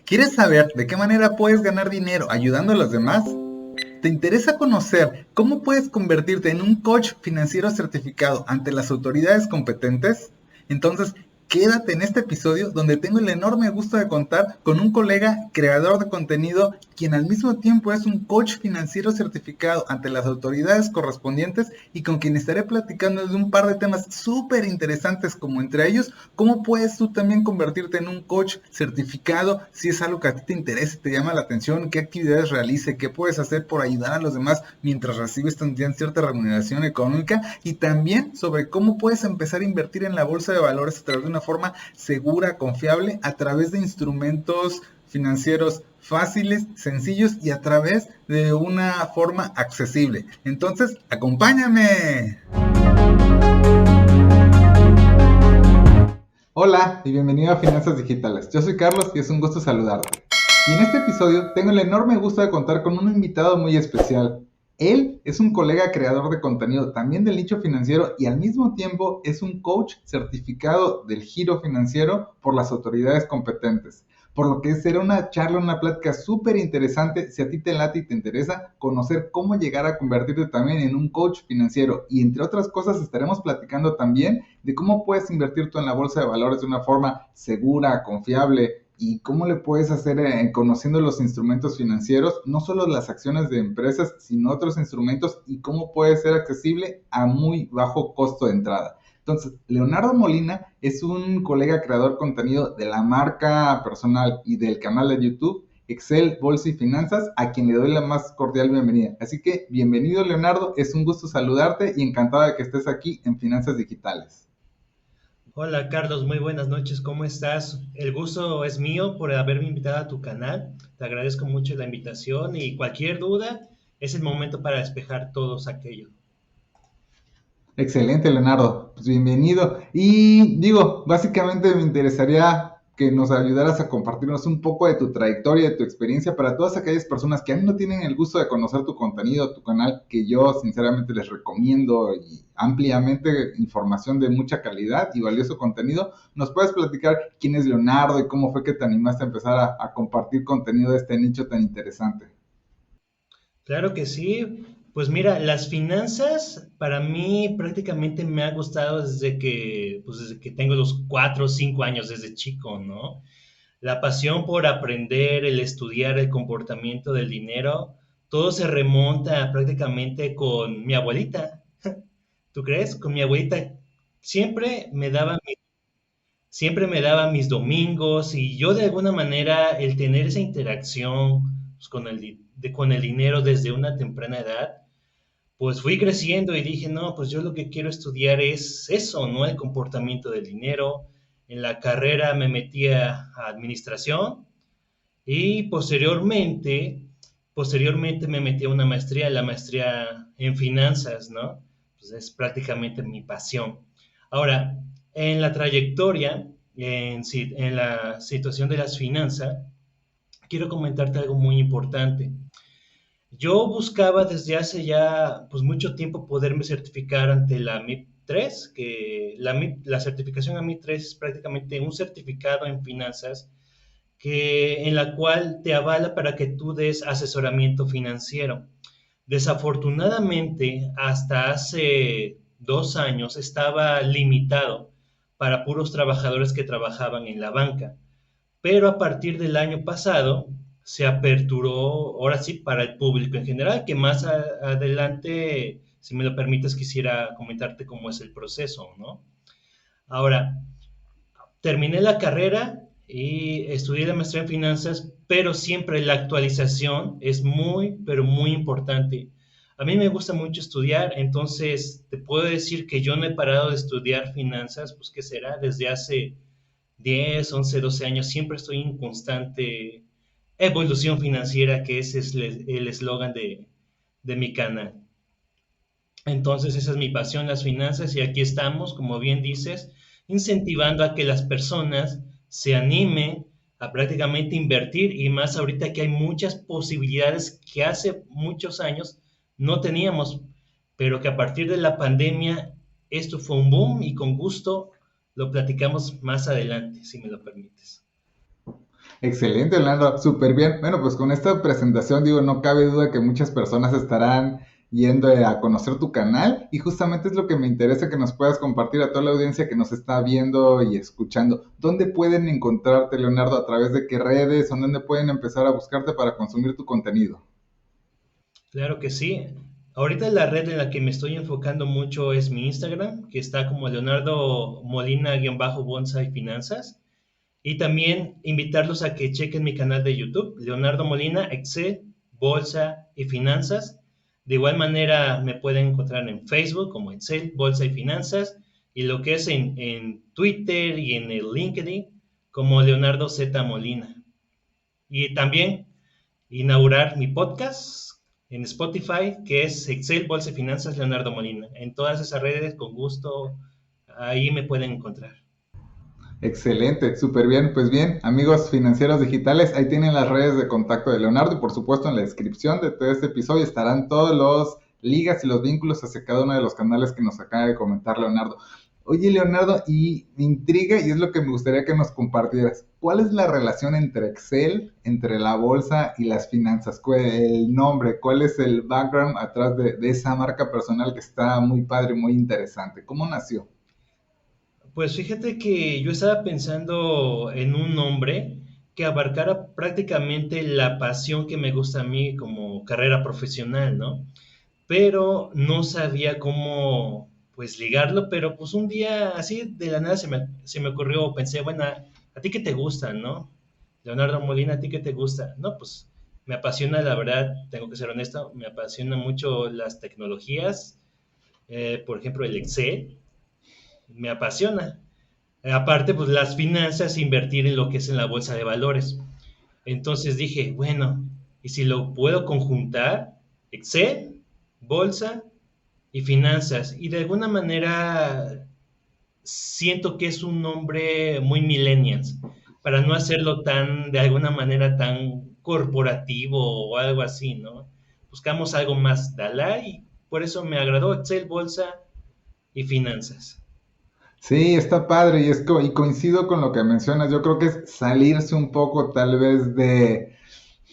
¿Quieres saber de qué manera puedes ganar dinero ayudando a los demás? ¿Te interesa conocer cómo puedes convertirte en un coach financiero certificado ante las autoridades competentes? Entonces, quédate en este episodio donde tengo el enorme gusto de contar con un colega creador de contenido quien al mismo tiempo es un coach financiero certificado ante las autoridades correspondientes y con quien estaré platicando de un par de temas súper interesantes como entre ellos, cómo puedes tú también convertirte en un coach certificado si es algo que a ti te interesa, te llama la atención, qué actividades realice, qué puedes hacer por ayudar a los demás mientras recibes también cierta remuneración económica y también sobre cómo puedes empezar a invertir en la bolsa de valores a través de una forma segura, confiable, a través de instrumentos financieros fáciles, sencillos y a través de una forma accesible. Entonces, acompáñame. Hola y bienvenido a Finanzas Digitales. Yo soy Carlos y es un gusto saludarte. Y en este episodio tengo el enorme gusto de contar con un invitado muy especial. Él es un colega creador de contenido también del nicho financiero y al mismo tiempo es un coach certificado del giro financiero por las autoridades competentes. Por lo que será una charla, una plática súper interesante si a ti te late y te interesa conocer cómo llegar a convertirte también en un coach financiero. Y entre otras cosas estaremos platicando también de cómo puedes invertir tú en la bolsa de valores de una forma segura, confiable y cómo le puedes hacer conociendo los instrumentos financieros, no solo las acciones de empresas, sino otros instrumentos y cómo puede ser accesible a muy bajo costo de entrada. Entonces, Leonardo Molina es un colega creador de contenido de la marca personal y del canal de YouTube Excel, Bolsa y Finanzas, a quien le doy la más cordial bienvenida. Así que, bienvenido Leonardo, es un gusto saludarte y encantado de que estés aquí en Finanzas Digitales. Hola Carlos, muy buenas noches, ¿cómo estás? El gusto es mío por haberme invitado a tu canal. Te agradezco mucho la invitación y cualquier duda es el momento para despejar todos aquello. Excelente, Leonardo. Pues bienvenido. Y digo, básicamente me interesaría que nos ayudaras a compartirnos un poco de tu trayectoria, de tu experiencia para todas aquellas personas que aún no tienen el gusto de conocer tu contenido, tu canal, que yo sinceramente les recomiendo y ampliamente información de mucha calidad y valioso contenido. ¿Nos puedes platicar quién es Leonardo y cómo fue que te animaste a empezar a compartir contenido de este nicho tan interesante? Claro que sí. Pues mira, las finanzas para mí prácticamente me ha gustado desde que tengo los 4 o 5 años, desde chico, ¿no? La pasión por aprender, el estudiar el comportamiento del dinero, todo se remonta prácticamente con mi abuelita. ¿Tú crees? Con mi abuelita siempre me daba, siempre me daba mis domingos y yo de alguna manera el tener esa interacción pues, con el dinero desde una temprana edad, pues fui creciendo y dije, no, pues yo lo que quiero estudiar es eso, ¿no? El comportamiento del dinero. En la carrera me metí a administración y posteriormente me metí a una maestría, la maestría en finanzas, ¿no? Pues es prácticamente mi pasión. Ahora, en la trayectoria, en la situación de las finanzas, quiero comentarte algo muy importante. Yo buscaba desde hace ya pues mucho tiempo poderme certificar ante la MIP 3, que la certificación a MIP 3 es prácticamente un certificado en finanzas en la cual te avala para que tú des asesoramiento financiero. Desafortunadamente, hasta hace 2 años estaba limitado para puros trabajadores que trabajaban en la banca, pero a partir del año pasado se aperturó, ahora sí, para el público en general, que más adelante, si me lo permites, quisiera comentarte cómo es el proceso, ¿no? Ahora, terminé la carrera y estudié la maestría en finanzas, pero siempre la actualización es muy, pero muy importante. A mí me gusta mucho estudiar, entonces te puedo decir que yo no he parado de estudiar finanzas, pues qué será, desde hace 10, 11, 12 años, siempre estoy en constante evolución financiera, que ese es el eslogan de mi canal. Entonces, esa es mi pasión, las finanzas, y aquí estamos, como bien dices, incentivando a que las personas se animen a prácticamente invertir y más ahorita que hay muchas posibilidades que hace muchos años no teníamos, pero que a partir de la pandemia esto fue un boom y con gusto lo platicamos más adelante, si me lo permites. Excelente, Leonardo, súper bien. Bueno, pues con esta presentación, digo, no cabe duda que muchas personas estarán yendo a conocer tu canal y justamente es lo que me interesa que nos puedas compartir a toda la audiencia que nos está viendo y escuchando. ¿Dónde pueden encontrarte, Leonardo? ¿A través de qué redes? ¿O dónde pueden empezar a buscarte para consumir tu contenido? Claro que sí. Ahorita la red en la que me estoy enfocando mucho es mi Instagram, que está como Leonardo Molina-Bonsai Finanzas. Y también invitarlos a que chequen mi canal de YouTube, Leonardo Molina, Excel, Bolsa y Finanzas. De igual manera me pueden encontrar en Facebook como Excel, Bolsa y Finanzas, y lo que es en Twitter y en el LinkedIn como Leonardo Z. Molina. Y también inaugurar mi podcast en Spotify, que es Excel, Bolsa y Finanzas, Leonardo Molina. En todas esas redes, con gusto, ahí me pueden encontrar. Excelente, súper bien. Pues bien, amigos financieros digitales, ahí tienen las redes de contacto de Leonardo y por supuesto en la descripción de todo este episodio estarán todos los ligas y los vínculos hacia cada uno de los canales que nos acaba de comentar Leonardo. Oye, Leonardo, y me intriga y es lo que me gustaría que nos compartieras. ¿Cuál es la relación entre Excel, entre la bolsa y las finanzas? El nombre, ¿cuál es el background atrás de esa marca personal que está muy padre, muy interesante? ¿Cómo nació? Pues fíjate que yo estaba pensando en un nombre que abarcara prácticamente la pasión que me gusta a mí como carrera profesional, ¿no? Pero no sabía cómo, pues, ligarlo, pero pues un día así de la nada se me ocurrió, pensé, bueno, ¿a ti qué te gusta, no? Leonardo Molina, ¿a ti qué te gusta? No, pues me apasiona, la verdad, tengo que ser honesto, me apasiona mucho las tecnologías, por ejemplo, el Excel, me apasiona. Aparte, pues las finanzas, invertir en lo que es en la bolsa de valores. Entonces dije, bueno, ¿y si lo puedo conjuntar? Excel, bolsa y finanzas. Y de alguna manera siento que es un nombre muy millennials, para no hacerlo tan, de alguna manera, tan corporativo o algo así, ¿no? Buscamos algo más Dalai y por eso me agradó Excel, bolsa y finanzas. Sí, está padre y coincido con lo que mencionas. Yo creo que es salirse un poco tal vez de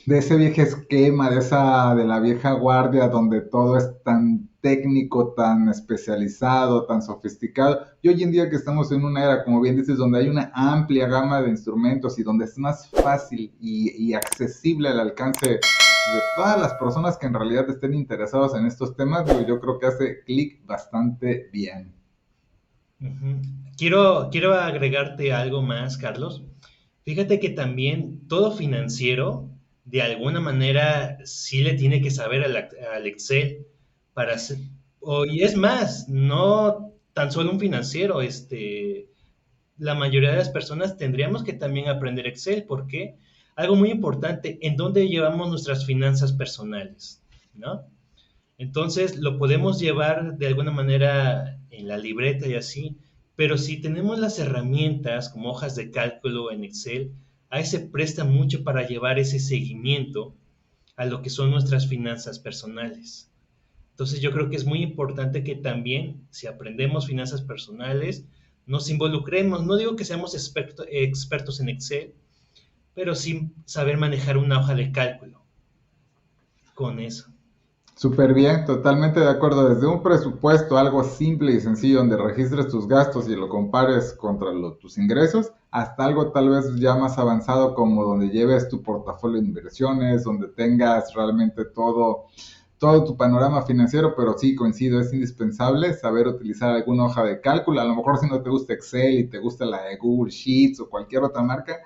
ese viejo esquema, de la vieja guardia donde todo es tan técnico, tan especializado, tan sofisticado. Y hoy en día que estamos en una era, como bien dices, donde hay una amplia gama de instrumentos y donde es más fácil y accesible al alcance de todas las personas que en realidad estén interesados en estos temas, digo, yo creo que hace clic bastante bien. Ujú. Quiero agregarte algo más, Carlos. Fíjate que también todo financiero, de alguna manera, sí le tiene que saber al Excel para hacer, y es más, no tan solo un financiero, la mayoría de las personas tendríamos que también aprender Excel, porque algo muy importante, en dónde llevamos nuestras finanzas personales, ¿no? Entonces lo podemos llevar de alguna manera en la libreta y así, pero si tenemos las herramientas como hojas de cálculo en Excel, ahí se presta mucho para llevar ese seguimiento a lo que son nuestras finanzas personales. Entonces yo creo que es muy importante que también, si aprendemos finanzas personales, nos involucremos. No digo que seamos expertos en Excel, pero sí saber manejar una hoja de cálculo con eso. Súper bien, totalmente de acuerdo. Desde un presupuesto, algo simple y sencillo, donde registres tus gastos y lo compares contra tus ingresos, hasta algo tal vez ya más avanzado como donde lleves tu portafolio de inversiones, donde tengas realmente todo tu panorama financiero, pero sí coincido, es indispensable saber utilizar alguna hoja de cálculo. A lo mejor si no te gusta Excel y te gusta la de Google Sheets o cualquier otra marca,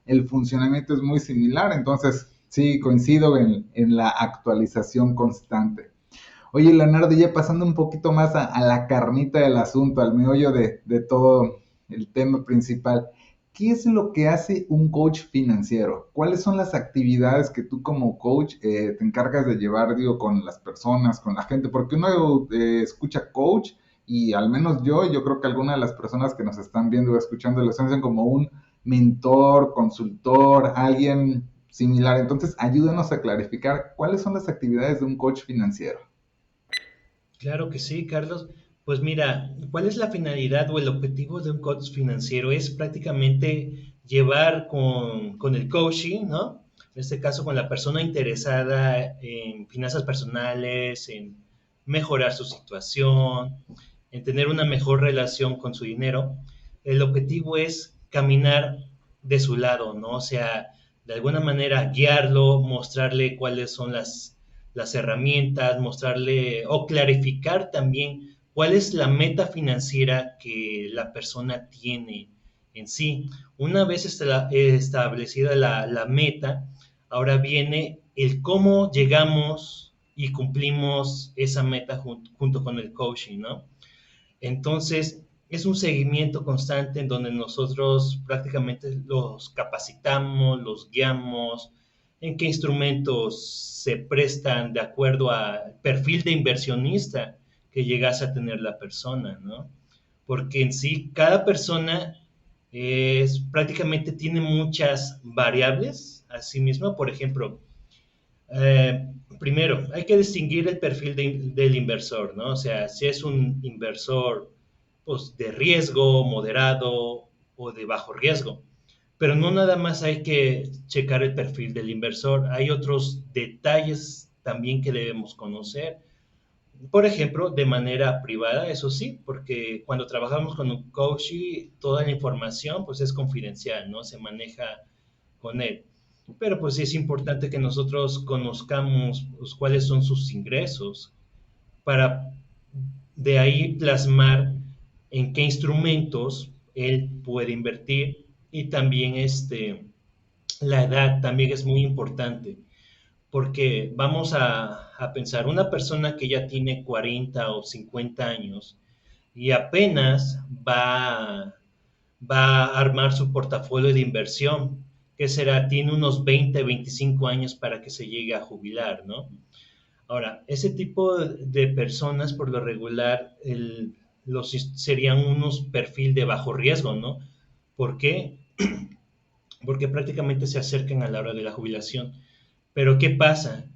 el funcionamiento es muy similar, entonces sí coincido en la actualización constante. Oye, Leonardo, ya pasando un poquito más a la carnita del asunto, al meollo de todo el tema principal, ¿qué es lo que hace un coach financiero? ¿Cuáles son las actividades que tú como coach te encargas de llevar, digo, con las personas, con la gente? Porque uno escucha coach y al menos yo creo que algunas de las personas que nos están viendo o escuchando lo hacen como un mentor, consultor, alguien similar. Entonces, ayúdanos a clarificar cuáles son las actividades de un coach financiero. Claro que sí, Carlos. Pues mira, ¿cuál es la finalidad o el objetivo de un coach financiero? Es prácticamente llevar con el coaching, ¿no? En este caso, con la persona interesada en finanzas personales, en mejorar su situación, en tener una mejor relación con su dinero. El objetivo es caminar de su lado, ¿no? O sea, de alguna manera guiarlo, mostrarle cuáles son las herramientas, mostrarle o clarificar también cuál es la meta financiera que la persona tiene en sí. Una vez establecida la meta, ahora viene el cómo llegamos y cumplimos esa meta junto con el coaching, ¿no? Entonces, es un seguimiento constante en donde nosotros prácticamente los capacitamos, los guiamos, en qué instrumentos se prestan de acuerdo al perfil de inversionista que llegase a tener la persona, ¿no? Porque en sí, cada persona prácticamente tiene muchas variables a sí misma. Por ejemplo, eh, primero, hay que distinguir el perfil del inversor, ¿no? O sea, si es un inversor pues, de riesgo, moderado o de bajo riesgo. Pero no nada más hay que checar el perfil del inversor, hay otros detalles también que debemos conocer. Por ejemplo, de manera privada, eso sí, porque cuando trabajamos con un coach, toda la información pues es confidencial, ¿no? Se maneja con él. Pero pues sí es importante que nosotros conozcamos pues, cuáles son sus ingresos para de ahí plasmar en qué instrumentos él puede invertir y también la edad también es muy importante porque vamos a pensar, una persona que ya tiene 40 o 50 años y apenas va a armar su portafolio de inversión, que será, tiene unos 20, 25 años para que se llegue a jubilar, ¿no? Ahora, ese tipo de personas, por lo regular, serían unos perfil de bajo riesgo, ¿no? ¿Por qué? Porque prácticamente se acercan a la hora de la jubilación. Pero ¿qué pasa?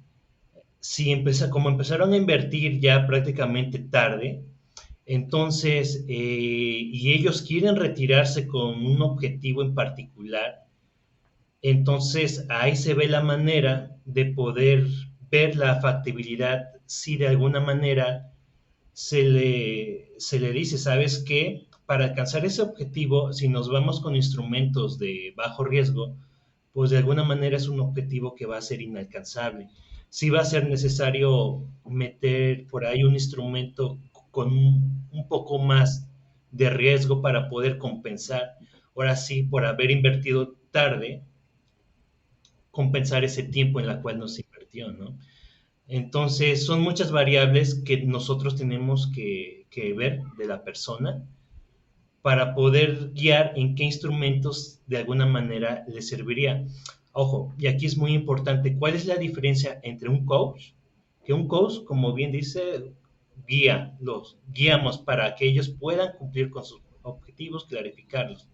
Si como empezaron a invertir ya prácticamente tarde, entonces, y ellos quieren retirarse con un objetivo en particular, entonces ahí se ve la manera de poder ver la factibilidad si de alguna manera se le dice, ¿sabes qué? Para alcanzar ese objetivo, si nos vamos con instrumentos de bajo riesgo, pues de alguna manera es un objetivo que va a ser inalcanzable. Sí va a ser necesario meter por ahí un instrumento con un poco más de riesgo para poder compensar. Ahora sí, por haber invertido tarde, compensar ese tiempo en la cual no se invirtió, ¿no? Entonces, son muchas variables que nosotros tenemos que ver de la persona para poder guiar en qué instrumentos de alguna manera le serviría. Ojo, y aquí es muy importante, ¿cuál es la diferencia entre un coach? Que un coach, como bien dice, los guiamos para que ellos puedan cumplir con sus objetivos, clarificarlos.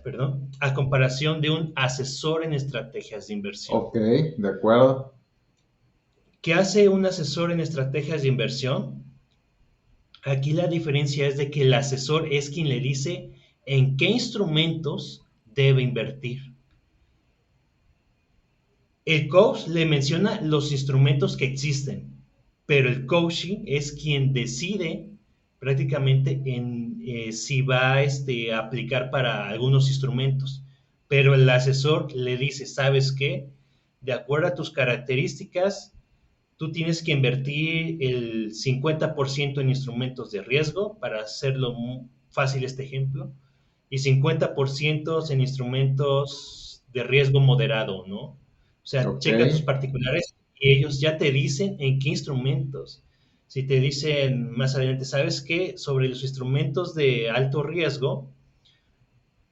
Perdón, a comparación de un asesor en estrategias de inversión. Ok, de acuerdo. ¿Qué hace un asesor en estrategias de inversión? Aquí la diferencia es de que el asesor es quien le dice en qué instrumentos debe invertir. El coach le menciona los instrumentos que existen, pero el coaching es quien decide prácticamente en si va a aplicar para algunos instrumentos. Pero el asesor le dice, ¿sabes qué? De acuerdo a tus características, tú tienes que invertir el 50% en instrumentos de riesgo, para hacerlo fácil este ejemplo, y 50% en instrumentos de riesgo moderado, ¿no? O sea, Ok. checa tus particulares y ellos ya te dicen en qué instrumentos. Si te dicen más adelante, ¿sabes qué? Sobre los instrumentos de alto riesgo,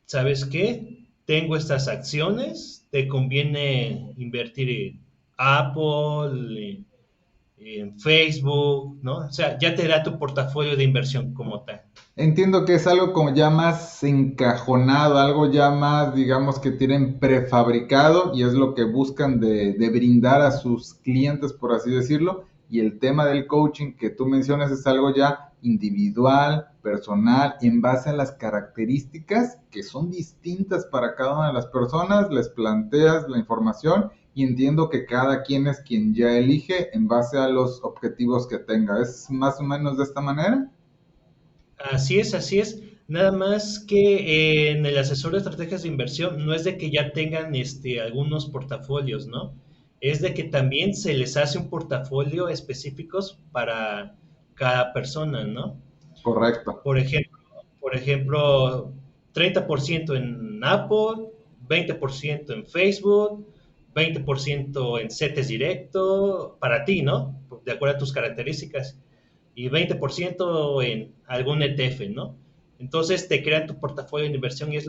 ¿sabes qué? Tengo estas acciones, te conviene invertir en Apple, en Facebook, ¿no? O sea, ya te da tu portafolio de inversión como tal. Entiendo que es algo como ya más encajonado, algo ya más, digamos, que tienen prefabricado y es lo que buscan de brindar a sus clientes, por así decirlo. y el tema del coaching que tú mencionas es algo ya individual, personal, en base a las características que son distintas para cada una de las personas, les planteas la información y entiendo que cada quien es quien ya elige en base a los objetivos que tenga. ¿Es más o menos de esta manera? Así es, así es. Nada más que en el asesor de estrategias de inversión no es de que ya tengan algunos portafolios, ¿no? Es de que también se les hace un portafolio específicos para cada persona, ¿no? Correcto. Por ejemplo, por ejemplo, 30% en Apple, 20% en Facebook, 20% en CETES directo, para ti, ¿no? De acuerdo a tus características, y 20% en algún ETF, ¿no? Entonces te crean tu portafolio de inversión y es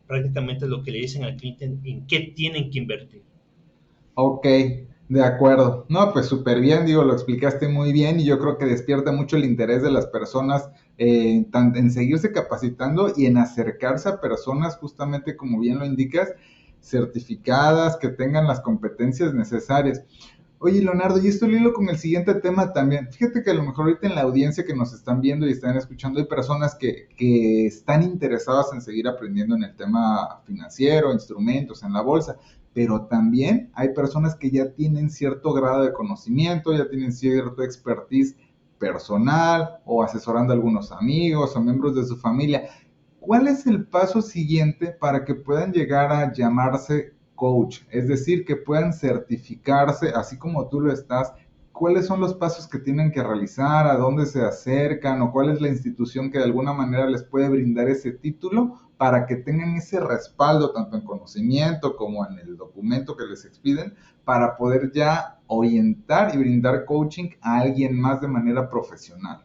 prácticamente lo que le dicen al cliente en qué tienen que invertir. Ok, de acuerdo. No, pues súper bien, digo, lo explicaste muy bien y yo creo que despierta mucho el interés de las personas en seguirse capacitando y en acercarse a personas, justamente como bien lo indicas, certificadas, que tengan las competencias necesarias. Oye, Leonardo, y esto lo hilo con el siguiente tema también. Fíjate que a lo mejor ahorita en la audiencia que nos están viendo y están escuchando hay personas que están interesadas en seguir aprendiendo en el tema financiero, instrumentos, en la bolsa, pero también hay personas que ya tienen cierto grado de conocimiento, ya tienen cierto expertise personal o asesorando a algunos amigos o miembros de su familia. ¿Cuál es el paso siguiente para que puedan llegar a llamarse coach? Es decir, que puedan certificarse, así como tú lo estás. ¿Cuáles son los pasos que tienen que realizar? ¿A dónde se acercan? ¿O cuál es la institución que de alguna manera les puede brindar ese título para que tengan ese respaldo, tanto en conocimiento como en el documento que les expiden, para poder ya orientar y brindar coaching a alguien más de manera profesional?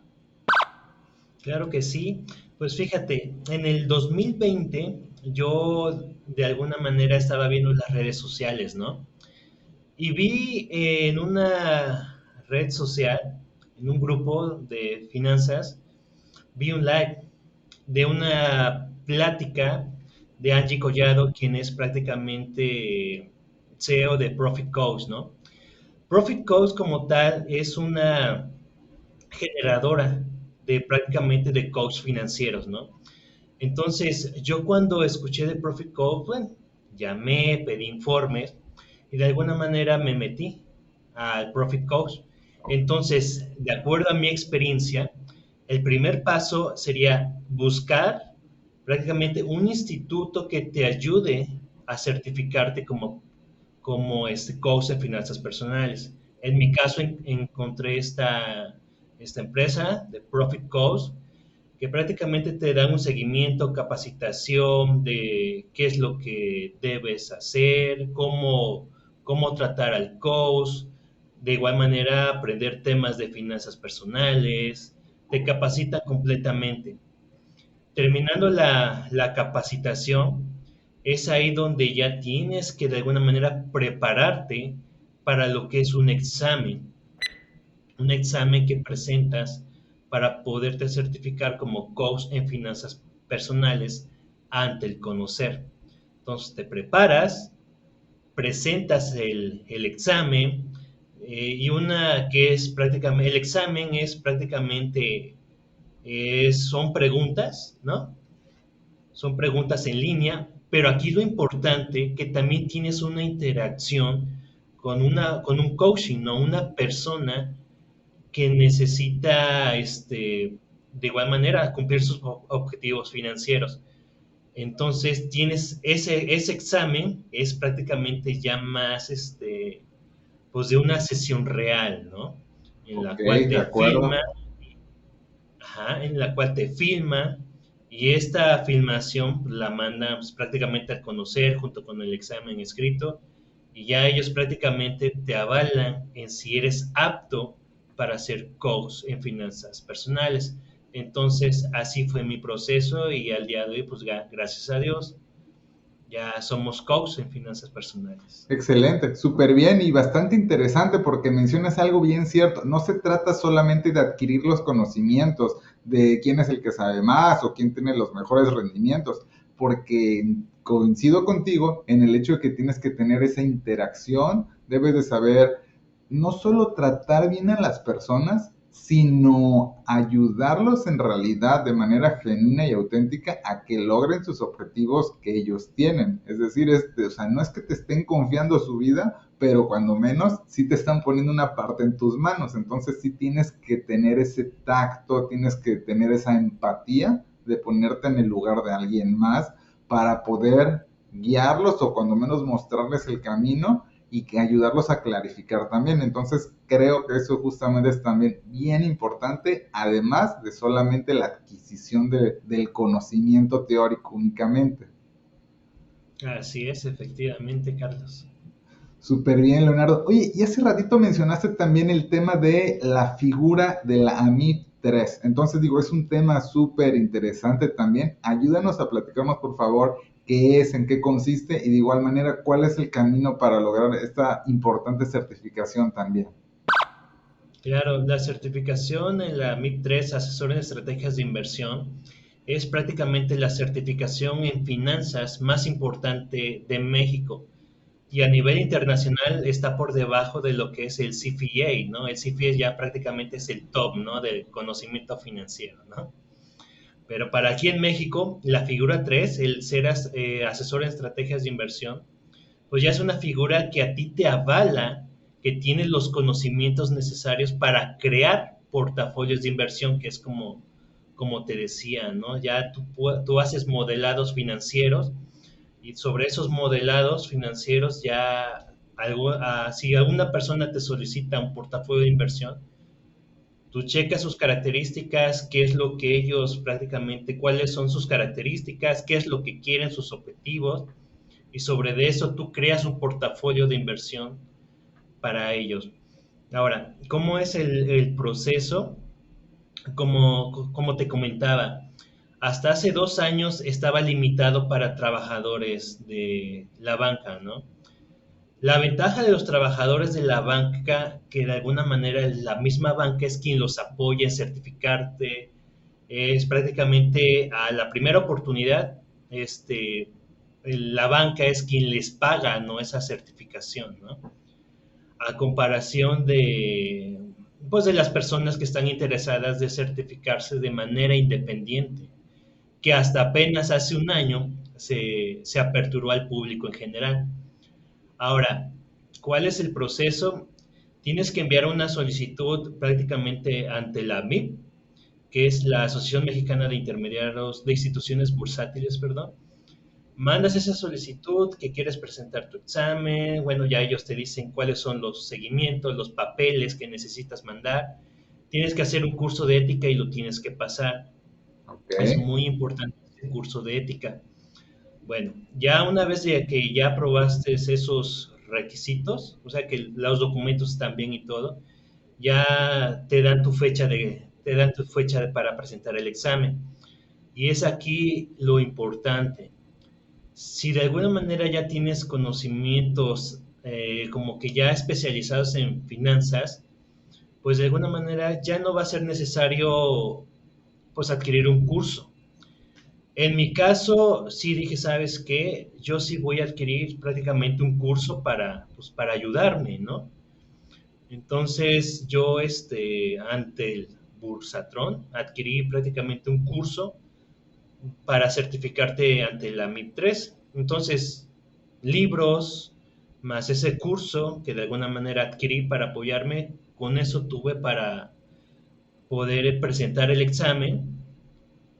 Claro que sí. Pues fíjate, en el 2020 yo de alguna manera estaba viendo las redes sociales, ¿no? Y vi en una red social, en un grupo de finanzas, vi un live de una plática de Angie Collado, quien es prácticamente CEO de Profit Coach, ¿no? Profit Coach como tal es una generadora de prácticamente de coach financieros, ¿no? Entonces, yo cuando escuché de Profit Coach, bueno, llamé, pedí informes y de alguna manera me metí al Profit Coach. Entonces, de acuerdo a mi experiencia, el primer paso sería buscar prácticamente un instituto que te ayude a certificarte como coach de finanzas personales. En mi caso, encontré esta empresa de Profit Coach que prácticamente te dan un seguimiento, capacitación de qué es lo que debes hacer, cómo tratar al coach, de igual manera aprender temas de finanzas personales, te capacita completamente. Terminando la capacitación, es ahí donde ya tienes que de alguna manera prepararte para lo que es un examen que presentas para poderte certificar como coach en finanzas personales ante el conocer. Entonces te preparas, presentas el examen y una que es prácticamente, el examen es prácticamente, son preguntas, ¿no? Son preguntas en línea, pero aquí lo importante que también tienes una interacción con un coaching, ¿no? Una persona que necesita, de igual manera, cumplir sus objetivos financieros. Entonces, tienes ese examen, es prácticamente ya más, pues de una sesión real, ¿no? En Ok, la cual de te filma, acuerdo. ajá, en la cual te filma, y esta filmación la mandan pues, prácticamente a conocer junto con el examen escrito, y ya ellos prácticamente te avalan en si eres apto para ser coach en finanzas personales. Entonces, así fue mi proceso y al día de hoy, pues gracias a Dios, ya somos coach en finanzas personales. Excelente, súper bien y bastante interesante porque mencionas algo bien cierto. No se trata solamente de adquirir los conocimientos de quién es el que sabe más o quién tiene los mejores rendimientos, porque coincido contigo en el hecho de que tienes que tener esa interacción, debes de saber no solo tratar bien a las personas, sino ayudarlos en realidad de manera genuina y auténtica a que logren sus objetivos que ellos tienen. Es decir, o sea, no es que te estén confiando su vida, pero cuando menos sí te están poniendo una parte en tus manos. Entonces sí tienes que tener ese tacto, tienes que tener esa empatía de ponerte en el lugar de alguien más para poder guiarlos o cuando menos mostrarles el camino y que ayudarlos a clarificar también. Entonces creo que eso justamente es también bien importante, además de solamente la adquisición del conocimiento teórico únicamente. Así es, efectivamente, Carlos. Súper bien, Leonardo. Oye, y hace ratito mencionaste también el tema de la figura de la AMIP 3. Entonces, digo, es un tema súper interesante también. Ayúdanos a platicarnos, por favor, qué es, en qué consiste y de igual manera, cuál es el camino para lograr esta importante certificación también. Claro, la certificación en la MIP 3, Asesor en Estrategias de Inversión, es prácticamente la certificación en finanzas más importante de México y a nivel internacional está por debajo de lo que es el CFA, ¿no? El CFA ya prácticamente es el top, ¿no? Del conocimiento financiero, ¿no? Pero para aquí en México, la figura 3, el ser asesor en estrategias de inversión, pues ya es una figura que a ti te avala que tienes los conocimientos necesarios para crear portafolios de inversión, que es como te decía, ¿no? Ya tú haces modelados financieros y sobre esos modelados financieros ya si alguna persona te solicita un portafolio de inversión, tú checas sus características, qué es lo que ellos prácticamente, cuáles son sus características, qué es lo que quieren, sus objetivos, y sobre de eso tú creas un portafolio de inversión para ellos. Ahora, ¿cómo es el proceso? Como te comentaba, hasta hace 2 años estaba limitado para trabajadores de la banca, ¿no? La ventaja de los trabajadores de la banca, que de alguna manera la misma banca es quien los apoya en certificarte, es prácticamente a la primera oportunidad, la banca es quien les paga, ¿no? Esa certificación, ¿no? A comparación pues, de las personas que están interesadas de certificarse de manera independiente, que hasta apenas hace un año se aperturó al público en general. Ahora, ¿cuál es el proceso? Tienes que enviar una solicitud prácticamente ante la MIP, que es la Asociación Mexicana de Intermediarios de Instituciones Bursátiles, perdón. Mandas esa solicitud, que quieres presentar tu examen, bueno, ya ellos te dicen cuáles son los seguimientos, los papeles que necesitas mandar. Tienes que hacer un curso de ética y lo tienes que pasar. Ok. Es muy importante el curso de ética. Bueno, ya una vez que ya aprobaste esos requisitos, o sea que los documentos están bien y todo, ya te dan tu fecha para presentar el examen. Y es aquí lo importante. Si de alguna manera ya tienes conocimientos como que ya especializados en finanzas, pues de alguna manera ya no va a ser necesario pues adquirir un curso. En mi caso, sí dije, ¿sabes qué? Yo sí voy a adquirir prácticamente un curso para ayudarme, ¿no? Entonces, yo, ante el Bursatron, adquirí prácticamente un curso para certificarte ante la MIP 3. Entonces, libros, más ese curso que de alguna manera adquirí para apoyarme, con eso tuve para poder presentar el examen,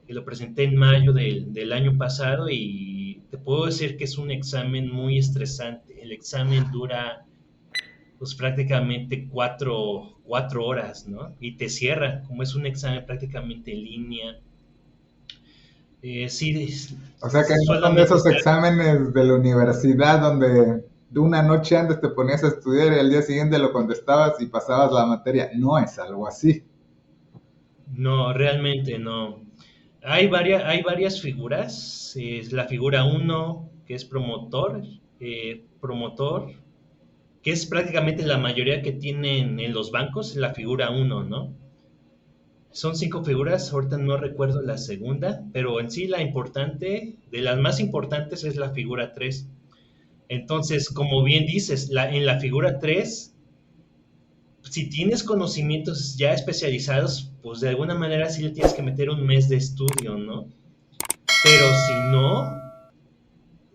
que lo presenté en mayo del año pasado y te puedo decir que es un examen muy estresante. El examen dura pues prácticamente cuatro horas, ¿no? Y te cierra, como es un examen prácticamente en línea. Sí, O sea que no son de solamente esos está. exámenes de la universidad donde de una noche antes te ponías a estudiar y al día siguiente lo contestabas y pasabas la materia. No es algo así. No, realmente no. Hay varias figuras. Es la figura uno que es promotor, que es prácticamente la mayoría que tienen en los bancos, la figura uno, ¿no? Son 5 figuras, ahorita no recuerdo la segunda, pero en sí la importante, de las más importantes, es la figura 3. Entonces, como bien dices, en la figura 3 si tienes conocimientos ya especializados, pues de alguna manera sí le tienes que meter un mes de estudio, ¿no? Pero si no,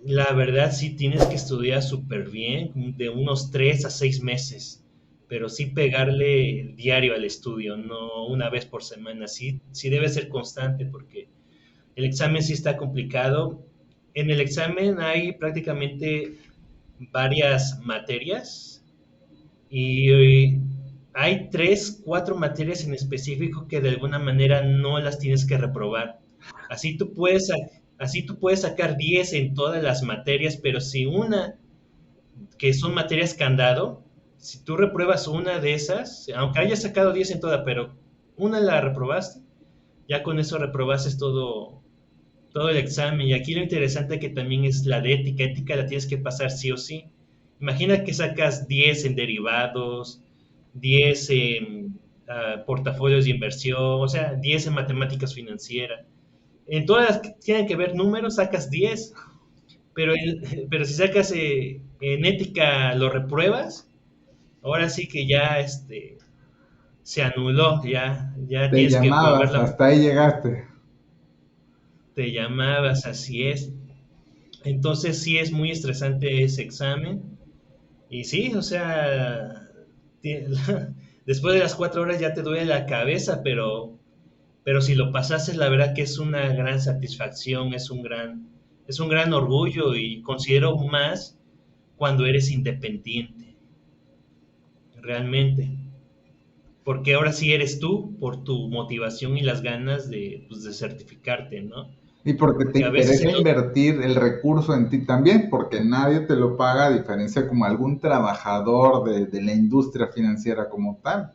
la verdad sí tienes que estudiar súper bien, de unos 3 a 6 meses, pero sí pegarle diario al estudio, no una vez por semana. Sí, sí debe ser constante porque el examen sí está complicado. En el examen hay prácticamente varias materias y hay 3, 4 materias en específico que de alguna manera no las tienes que reprobar. Así tú puedes, así tú puedes sacar 10 en todas las materias, pero si una, que son materias candado, si tú repruebas una de esas, aunque hayas sacado 10 en toda, pero una la reprobaste, ya con eso reprobaste todo el examen. Y aquí lo interesante que también es la de ética. Ética la tienes que pasar sí o sí. Imagina que sacas 10 en derivados, 10 en portafolios de inversión, o sea, 10 en matemáticas financieras. En todas las que tienen que ver números sacas 10, pero, pero si sacas en ética lo repruebas, ahora sí que ya se anuló, ya Te tienes que llamabas, volverla, hasta ahí llegaste. te llamabas, así es. Entonces sí es muy estresante ese examen. Y sí, o sea, ti- después de las 4 horas ya te duele la cabeza, pero si lo pasases, la verdad que es una gran satisfacción, es un gran orgullo y considero más cuando eres independiente, realmente. Porque ahora sí eres tú por tu motivación y las ganas de, pues, de certificarte, ¿no? Y porque te Porque a veces interesa en los, invertir el recurso en ti también, porque nadie te lo paga, a diferencia como algún trabajador de la industria financiera como tal.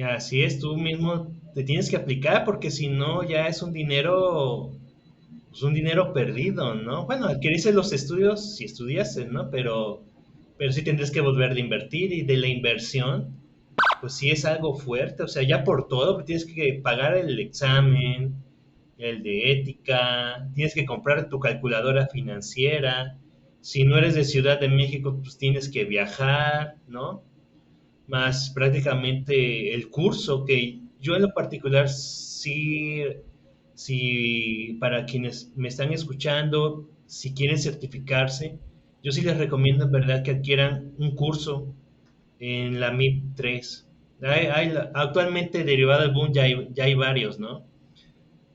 así es, tú mismo te tienes que aplicar porque si no ya es un dinero perdido, ¿no? Bueno, adquirirse los estudios si estudiaste, ¿no? Pero sí tendrás que volver a invertir y de la inversión, pues sí es algo fuerte, o sea, ya por todo, pues tienes que pagar el examen, el de ética, tienes que comprar tu calculadora financiera, si no eres de Ciudad de México, pues tienes que viajar, ¿no? Más prácticamente el curso, que yo en lo particular sí, sí, para quienes me están escuchando, si quieren certificarse, yo sí les recomiendo en verdad que adquieran un curso en la MIP 3. Actualmente derivado del boom ya hay varios, ¿no?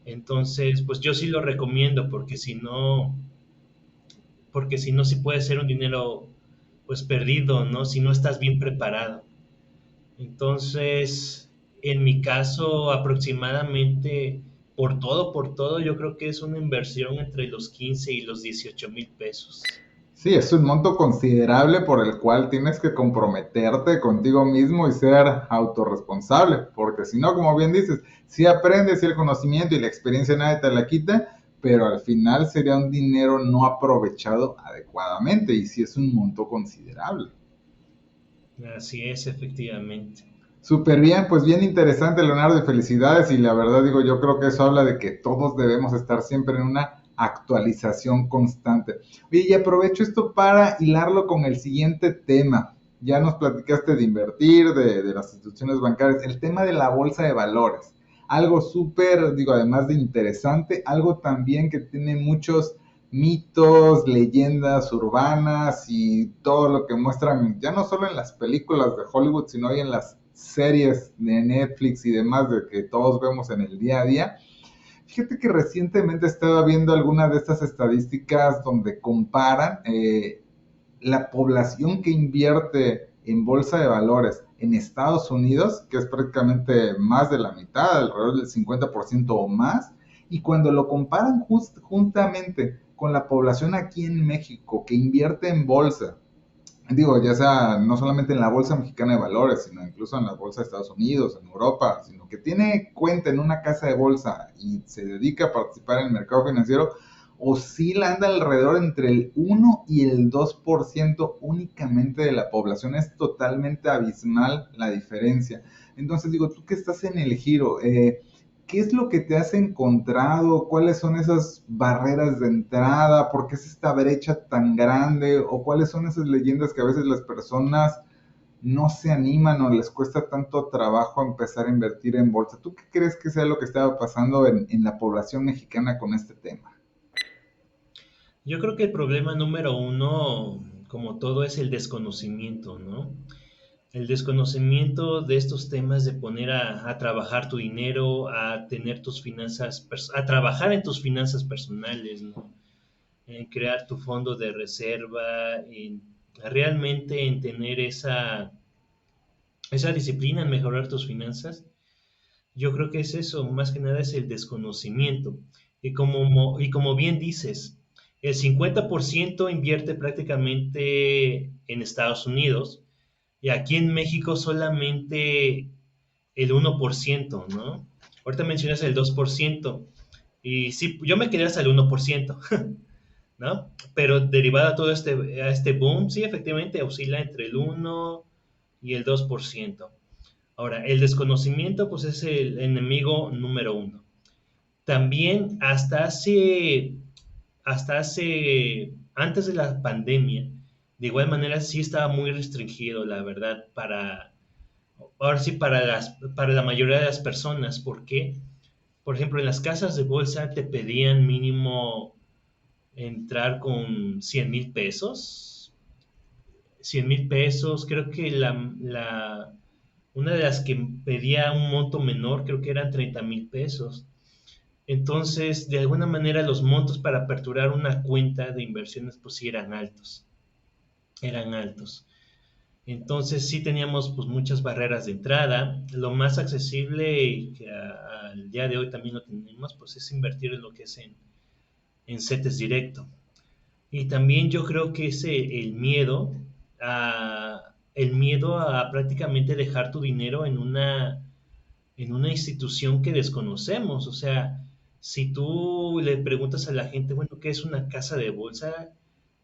Entonces, pues yo sí lo recomiendo porque si no, sí puede ser un dinero pues perdido, ¿no? Si no estás bien preparado. Entonces, en mi caso, aproximadamente por todo, yo creo que es una inversión entre los 15 y los 18,000 pesos. Sí, es un monto considerable por el cual tienes que comprometerte contigo mismo y ser autorresponsable, porque si no, como bien dices, si aprendes y el conocimiento y la experiencia nadie te la quita, pero al final sería un dinero no aprovechado adecuadamente y sí es un monto considerable. Así es, efectivamente. Súper bien, pues bien interesante, Leonardo, y felicidades. Y la verdad digo, yo creo que eso habla de que todos debemos estar siempre en una actualización constante. Oye, y aprovecho esto para hilarlo con el siguiente tema. Ya nos platicaste de invertir, de las instituciones bancarias, el tema de la bolsa de valores. Algo súper, digo, además de interesante, algo también que tiene muchos mitos, leyendas urbanas y todo lo que muestran, ya no solo en las películas de Hollywood, sino hoy en las series de Netflix y demás de que todos vemos en el día a día. Fíjate que recientemente estaba viendo algunas de estas estadísticas donde comparan la población que invierte en bolsa de valores en Estados Unidos, que es prácticamente más de la mitad, alrededor del 50% o más, y cuando lo comparan juntamente con la población aquí en México que invierte en bolsa, digo, ya sea no solamente en la bolsa mexicana de valores, sino incluso en la bolsa de Estados Unidos, en Europa, sino que tiene cuenta en una casa de bolsa y se dedica a participar en el mercado financiero, oscila, anda alrededor entre el 1 y el 2% únicamente de la población. Es totalmente abismal la diferencia. Entonces digo, tú que estás en el giro, ¿qué es lo que te has encontrado? ¿Cuáles son esas barreras de entrada? ¿Por qué es esta brecha tan grande? ¿O cuáles son esas leyendas que a veces las personas no se animan o les cuesta tanto trabajo empezar a invertir en bolsa. ¿Tú qué crees que sea lo que estaba pasando en la población mexicana con este tema? Yo creo que el problema número uno, como todo, es el desconocimiento, ¿no? El desconocimiento de estos temas de poner a trabajar tu dinero, a tener tus finanzas, a trabajar en tus finanzas personales, ¿no? En crear tu fondo de reserva, en realmente en tener esa disciplina en mejorar tus finanzas. Yo creo que es eso, más que nada es el desconocimiento. Y como bien dices, el 50% invierte prácticamente en Estados Unidos y aquí en México solamente el 1%, ¿no? Ahorita mencionas el 2% y sí, yo me quedé hasta el 1%, ¿no? Pero derivado a todo este boom, sí, efectivamente oscila entre el 1 y el 2%. Ahora, el desconocimiento, pues es el enemigo número uno. También antes de la pandemia, de igual manera sí estaba muy restringido, la verdad, ahora sí, para la mayoría de las personas. ¿Por qué? Por ejemplo, en las casas de bolsa te pedían mínimo entrar con 100,000 pesos. 100,000 pesos, creo que una de las que pedía un monto menor, creo que eran 30,000 pesos. Entonces, de alguna manera, los montos para aperturar una cuenta de inversiones, pues sí eran altos, eran altos. Entonces, sí teníamos pues muchas barreras de entrada. Lo más accesible y que al día de hoy también lo tenemos, pues es invertir en lo que es en CETES directo. Y también yo creo que es el miedo a prácticamente dejar tu dinero en una institución que desconocemos. O sea, si tú le preguntas a la gente, bueno, ¿qué es una casa de bolsa?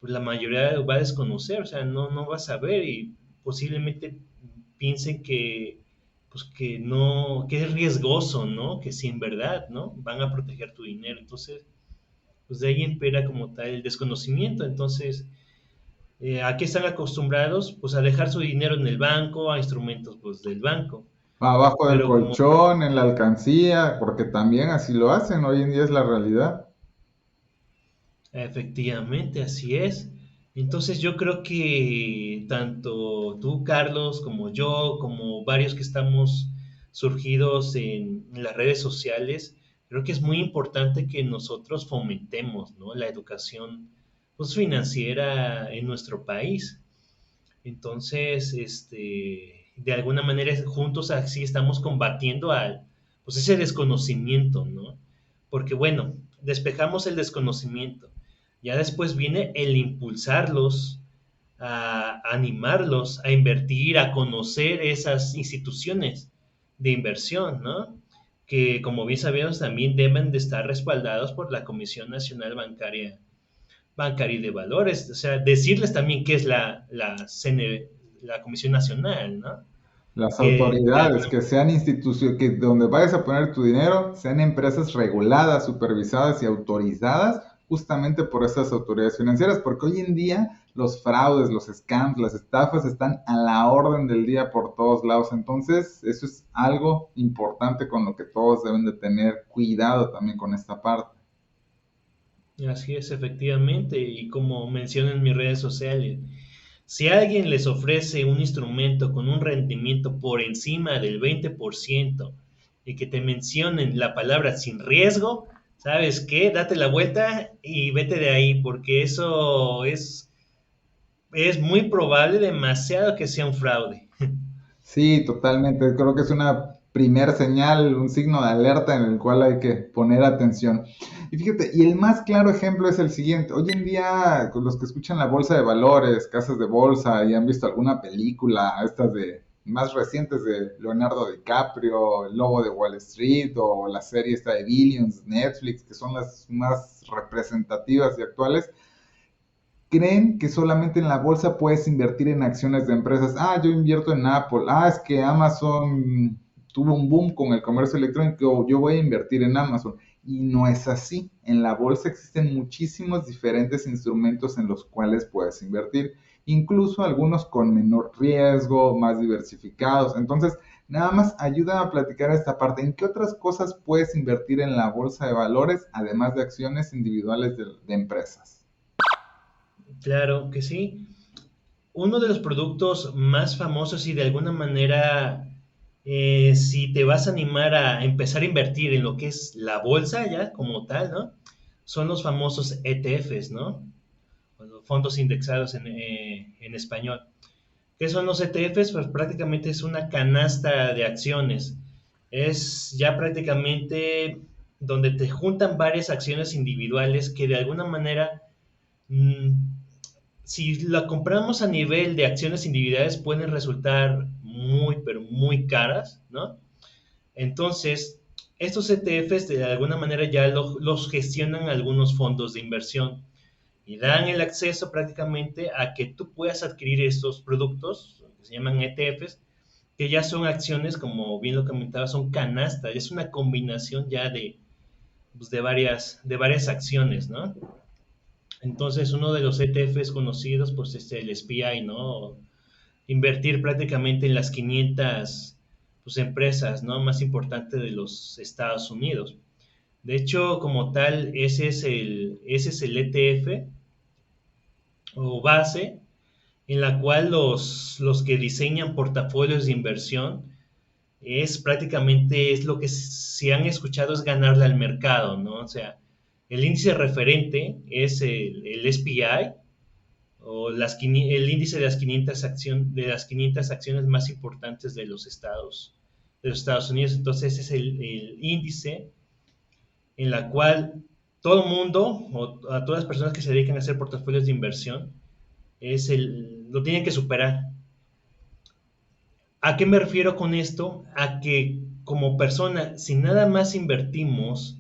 Pues la mayoría va a desconocer, o sea, no va a saber y posiblemente piensen pues que no, que es riesgoso, ¿no? Que si en verdad, ¿no? Van a proteger tu dinero. Entonces, pues de ahí impera como tal el desconocimiento. Entonces, ¿a qué están acostumbrados? Pues a dejar su dinero en el banco, a instrumentos pues del banco. Abajo del Pero como colchón, en la alcancía, porque también así lo hacen, hoy en día es la realidad. Efectivamente, así es. Entonces yo creo que tanto tú, Carlos, como yo, como varios que estamos surgidos en las redes sociales, creo que es muy importante que nosotros fomentemos, ¿no? La educación pues, financiera en nuestro país. Entonces, de alguna manera juntos así estamos combatiendo pues ese desconocimiento, ¿no? Porque bueno, despejamos el desconocimiento. Ya después viene el impulsarlos, a animarlos a invertir, a conocer esas instituciones de inversión, ¿no? Que como bien sabemos también deben de estar respaldados por la Comisión Nacional Bancaria y de Valores, o sea, decirles también qué es la Comisión Nacional, ¿no? Las Que de autoridades alguna que sean instituciones, que donde vayas a poner tu dinero, sean empresas reguladas, supervisadas y autorizadas justamente por esas autoridades financieras, porque hoy en día los fraudes, los scams, las estafas están a la orden del día por todos lados. Entonces, eso es algo importante con lo que todos deben de tener cuidado también con esta parte. Así es, efectivamente, y como menciono en mis redes sociales, si alguien les ofrece un instrumento con un rendimiento por encima del 20% y que te mencionen la palabra sin riesgo, ¿sabes qué? Date la vuelta y vete de ahí, porque eso es muy probable, demasiado que sea un fraude. Sí, totalmente. Creo que es una primer señal, un signo de alerta en el cual hay que poner atención. Y fíjate, y el más claro ejemplo es el siguiente. Hoy en día, con los que escuchan la bolsa de valores, casas de bolsa y han visto alguna película, estas de más recientes de Leonardo DiCaprio, El Lobo de Wall Street o la serie esta de Billions, Netflix, que son las más representativas y actuales, creen que solamente en la bolsa puedes invertir en acciones de empresas. Ah, yo invierto en Apple. Ah, es que Amazon tuvo un boom con el comercio electrónico. Yo voy a invertir en Amazon. Y no es así. En la bolsa existen muchísimos diferentes instrumentos en los cuales puedes invertir, incluso algunos con menor riesgo, más diversificados. Entonces, nada más ayuda a platicar esta parte. ¿En qué otras cosas puedes invertir en la bolsa de valores, además de acciones individuales de empresas? Claro que sí. Uno de los productos más famosos y de alguna manera, si te vas a animar a empezar a invertir en lo que es la bolsa ya como tal, ¿no? Son los famosos ETFs, ¿no? O los fondos indexados en español. ¿Qué son los ETFs? Pues prácticamente es una canasta de acciones. Es ya prácticamente donde te juntan varias acciones individuales que de alguna manera, mm, si la compramos a nivel de acciones individuales, pueden resultar muy, pero muy caras, ¿no? Entonces, estos ETFs de alguna manera ya los gestionan algunos fondos de inversión y dan el acceso prácticamente a que tú puedas adquirir estos productos, que se llaman ETFs, que ya son acciones, como bien lo comentaba, son canastas, es una combinación ya pues, de varias acciones, ¿no? Entonces, uno de los ETFs conocidos, pues es el SPI, ¿no? Invertir prácticamente en las 500 pues, empresas, ¿no? Más importantes de los Estados Unidos. De hecho, como tal, ese es el ETF o base en la cual los que diseñan portafolios de inversión es lo que si han escuchado es ganarle al mercado, ¿no? O sea, el índice referente es el SPI o el índice de las 500 acciones más importantes de los Estados Unidos. Entonces, ese es el índice en la cual todo mundo o a todas las personas que se dedican a hacer portafolios de inversión lo tienen que superar. ¿A qué me refiero con esto? A que como persona, si nada más invertimos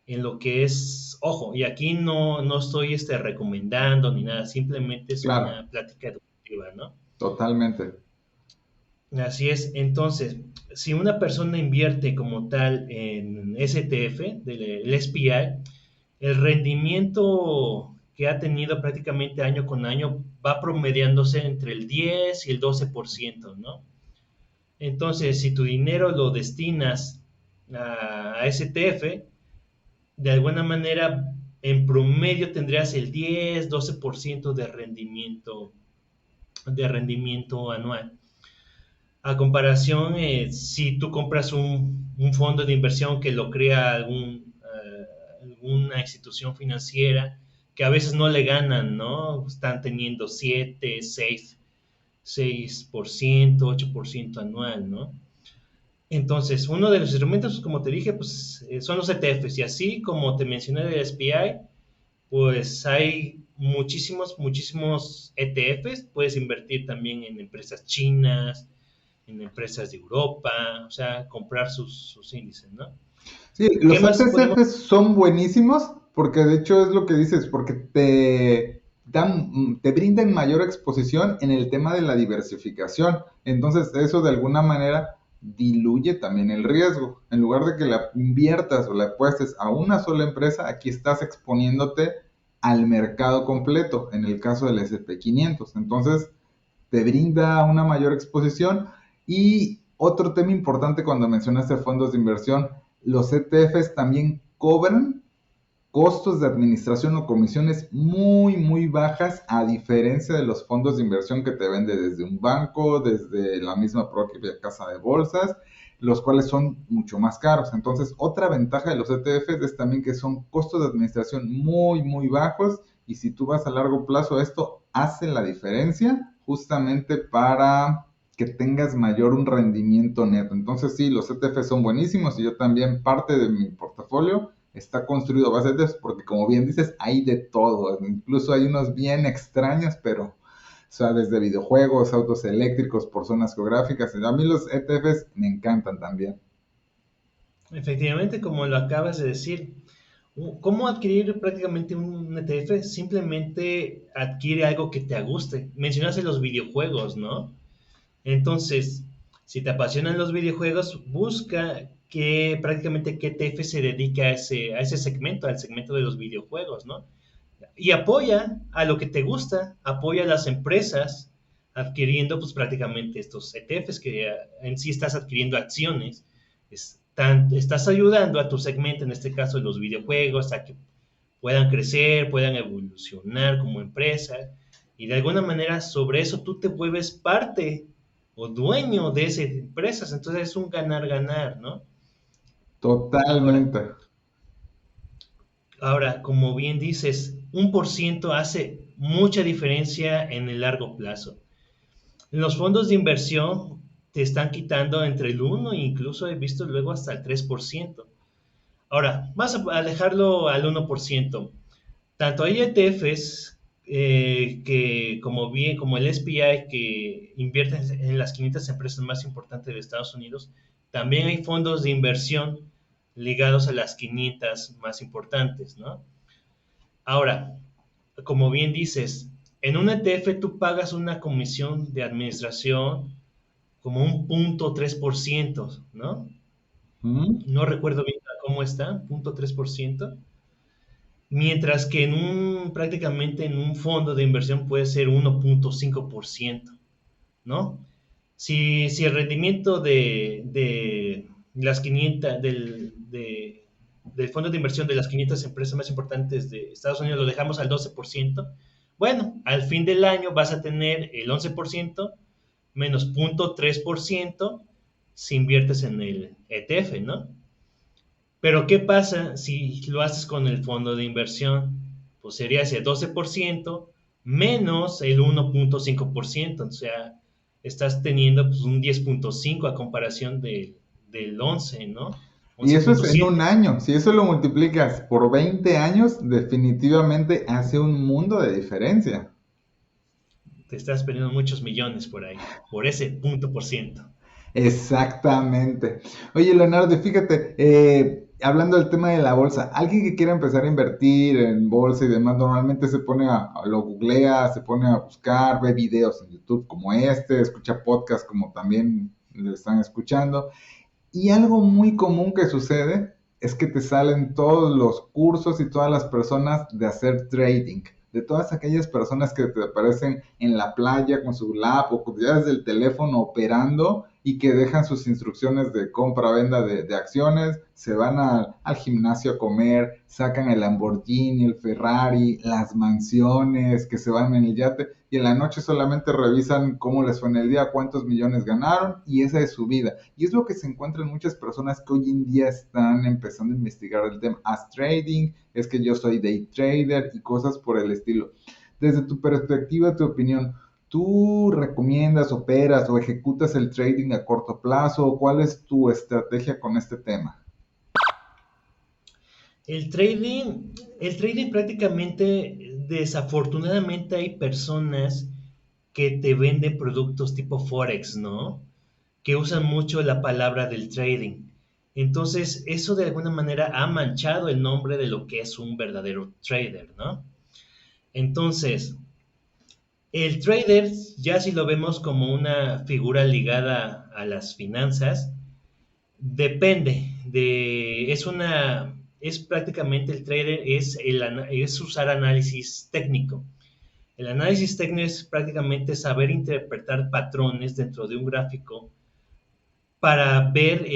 en lo que es, ojo, y aquí no estoy recomendando ni nada, simplemente es Claro, una plática educativa, ¿no? totalmente. Así es, entonces, si una persona invierte como tal en STF, del SPI, el rendimiento que ha tenido prácticamente año con año va promediándose entre el 10 y el 12%, ¿no? Entonces, si tu dinero lo destinas a STF, de alguna manera, en promedio tendrías el 10-12% de rendimiento anual. A comparación, si tú compras un fondo de inversión que lo crea alguna institución financiera, que a veces no le ganan, ¿no? Están teniendo 7, 6%, 8% anual, ¿no? Entonces, uno de los instrumentos, como te dije, pues son los ETFs. Y así como te mencioné del SPI, pues hay muchísimos, muchísimos ETFs. Puedes invertir también en empresas chinas, en empresas de Europa, o sea, comprar sus índices, ¿no? Sí, ¿Qué los más podemos? ETFs son buenísimos porque de hecho es lo que dices, porque te brindan mayor exposición en el tema de la diversificación. Entonces, eso de alguna manera diluye también el riesgo. En lugar de que la inviertas o la apuestes a una sola empresa, aquí estás exponiéndote al mercado completo, en el caso del S&P 500. Entonces, te brinda una mayor exposición. Y otro tema importante cuando mencionaste fondos de inversión, los ETFs también cobran costos de administración o comisiones muy, muy bajas, a diferencia de los fondos de inversión que te vende desde un banco, desde la misma propia casa de bolsas, los cuales son mucho más caros. Entonces, otra ventaja de los ETFs es también que son costos de administración muy, muy bajos, y si tú vas a largo plazo, esto hace la diferencia justamente para que tengas mayor un rendimiento neto. Entonces, sí, los ETFs son buenísimos, y yo también parte de mi portafolio está construido a base de eso, porque como bien dices, hay de todo, incluso hay unos bien extraños, pero, o sea, desde videojuegos, autos eléctricos, por zonas geográficas, a mí los ETFs me encantan también. Efectivamente, como lo acabas de decir, ¿cómo adquirir prácticamente un ETF? Simplemente adquiere algo que te guste. Mencionaste los videojuegos, ¿no? Entonces, Si te apasionan los videojuegos, busca que prácticamente qué ETF se dedica a ese segmento, al segmento de los videojuegos, ¿no? Y apoya a lo que te gusta, apoya a las empresas adquiriendo pues prácticamente estos ETFs que en sí estás adquiriendo acciones, estás ayudando a tu segmento, en este caso de los videojuegos, a que puedan crecer, puedan evolucionar como empresa y de alguna manera sobre eso tú te vuelves parte o dueño de esas empresas, entonces es un ganar-ganar, ¿no? Ahora, Totalmente. ahora, como bien dices, 1% hace mucha diferencia en el largo plazo. Los fondos de inversión te están quitando entre el 1 e incluso he visto luego hasta el 3%. Ahora, vas a dejarlo al 1%. Tanto hay ETFs que, como bien, como el SPI, que invierten en las 500 empresas más importantes de Estados Unidos, también hay fondos de inversión ligados a las 500 más importantes, ¿no? Ahora, como bien dices, en un ETF tú pagas una comisión de administración como un 0.3%, ¿no? ¿Mm? No recuerdo bien cómo está, 0.3%. Mientras que prácticamente en un fondo de inversión puede ser 1.5%, ¿no? Si el rendimiento de las 500, del fondo de inversión de las 500 empresas más importantes de Estados Unidos lo dejamos al 12%, bueno, al fin del año vas a tener el 11% menos 0.3% si inviertes en el ETF, ¿no? Pero ¿qué pasa si lo haces con el fondo de inversión? Pues sería ese 12% menos el 1.5%, o sea, estás teniendo pues, un 10.5 a comparación del 11, ¿no? Y eso es en 11.7. un año. Si eso lo multiplicas por 20 años, definitivamente hace un mundo de diferencia. Te estás perdiendo muchos millones por ahí, por ese punto por ciento. Exactamente. Oye, Leonardo, fíjate, hablando del tema de la bolsa, alguien que quiera empezar a invertir en bolsa y demás, normalmente se pone lo googlea, se pone a buscar, ve videos en YouTube como este, escucha podcasts como también lo están escuchando. Y algo muy común que sucede es que te salen todos los cursos y todas las personas de hacer trading. De todas aquellas personas que te aparecen en la playa con su lap o ya desde el teléfono operando y que dejan sus instrucciones de compra-venda de acciones, se van al gimnasio a comer, sacan el Lamborghini, el Ferrari, las mansiones, que se van en el yate y en la noche solamente revisan cómo les fue en el día, cuántos millones ganaron y esa es su vida. Y es lo que se encuentra en muchas personas que hoy en día están empezando a investigar el tema. Haz trading, es que yo soy day trader y cosas por el estilo. Desde tu perspectiva, tu opinión, ¿tú recomiendas, operas o ejecutas el trading a corto plazo? ¿Cuál es tu estrategia con este tema? El trading, el trading prácticamente, desafortunadamente hay personas que te venden productos tipo Forex, ¿no? Que usan mucho la palabra del trading. Entonces, eso de alguna manera ha manchado el nombre de lo que es un verdadero trader, ¿no? Entonces, el trader, ya si lo vemos como una figura ligada a las finanzas, es prácticamente el trader, es usar análisis técnico. El análisis técnico es prácticamente saber interpretar patrones dentro de un gráfico para ver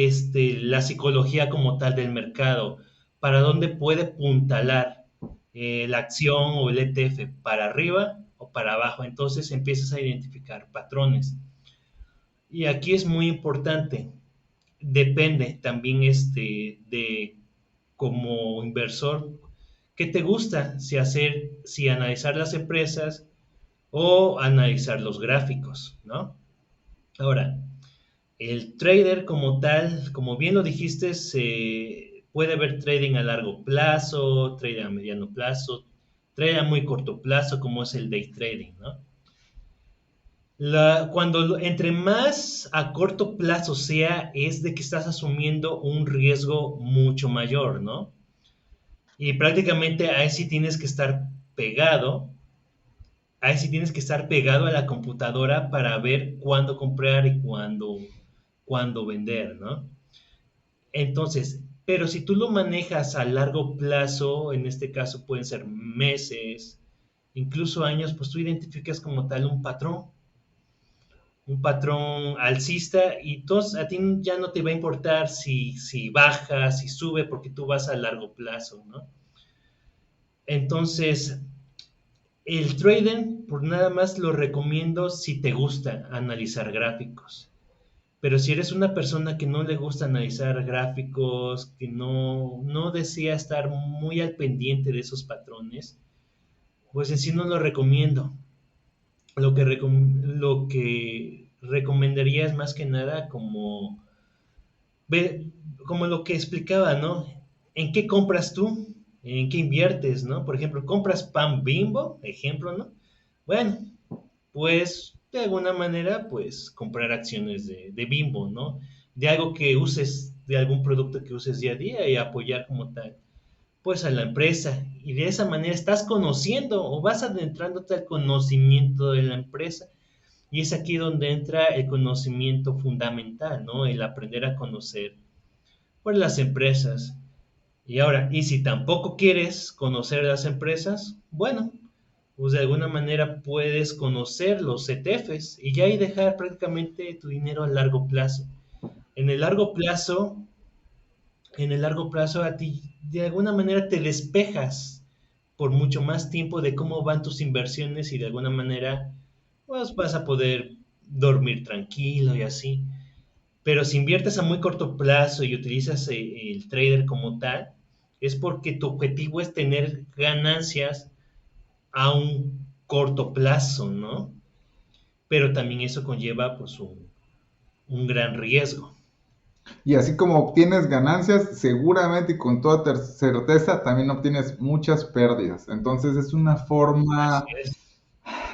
la psicología como tal del mercado, para dónde puede puntalar la acción o el ETF, para arriba o para abajo. Entonces empiezas a identificar patrones. Y aquí es muy importante, depende también de como inversor, ¿qué te gusta? Si analizar las empresas o analizar los gráficos, ¿no? Ahora, el trader como tal, como bien lo dijiste, se puede ver trading a largo plazo, trading a mediano plazo, trading a muy corto plazo, como es el day trading, ¿no? Entre más a corto plazo sea, es de que estás asumiendo un riesgo mucho mayor, ¿no? Y prácticamente ahí sí tienes que estar pegado, ahí sí tienes que estar pegado a la computadora para ver cuándo comprar y cuándo cuándo vender, ¿no? Entonces, pero si tú lo manejas a largo plazo, en este caso pueden ser meses, incluso años, pues tú identificas como tal un patrón alcista y entonces a ti ya no te va a importar si baja, si sube, porque tú vas a largo plazo, ¿no? Entonces, el trading, por nada más lo recomiendo si te gusta analizar gráficos. Pero si eres una persona que no le gusta analizar gráficos, que no desea estar muy al pendiente de esos patrones, pues en sí no lo recomiendo. Lo que recomendaría es más que nada ve, como lo que explicaba, ¿no? ¿En qué compras tú? ¿En qué inviertes, no? Por ejemplo, compras pan Bimbo, ejemplo, ¿no? Bueno, pues de alguna manera, pues comprar acciones de Bimbo, ¿no? De algo que uses, de algún producto que uses día a día y apoyar como tal, pues a la empresa. Y de esa manera estás conociendo o vas adentrándote al conocimiento de la empresa. Y es aquí donde entra el conocimiento fundamental, ¿no? El aprender a conocer, pues, las empresas. Y ahora, y si tampoco quieres conocer las empresas, bueno, pues de alguna manera puedes conocer los ETFs y ya ahí dejar prácticamente tu dinero a largo plazo. En el largo plazo, en el largo plazo a ti de alguna manera te despejas por mucho más tiempo de cómo van tus inversiones y de alguna manera pues vas a poder dormir tranquilo y así. Pero si inviertes a muy corto plazo y utilizas el trader como tal, es porque tu objetivo es tener ganancias a un corto plazo, ¿no? Pero también eso conlleva pues un gran riesgo. Y así como obtienes ganancias, seguramente y con toda certeza también obtienes muchas pérdidas. Entonces es una Así forma es.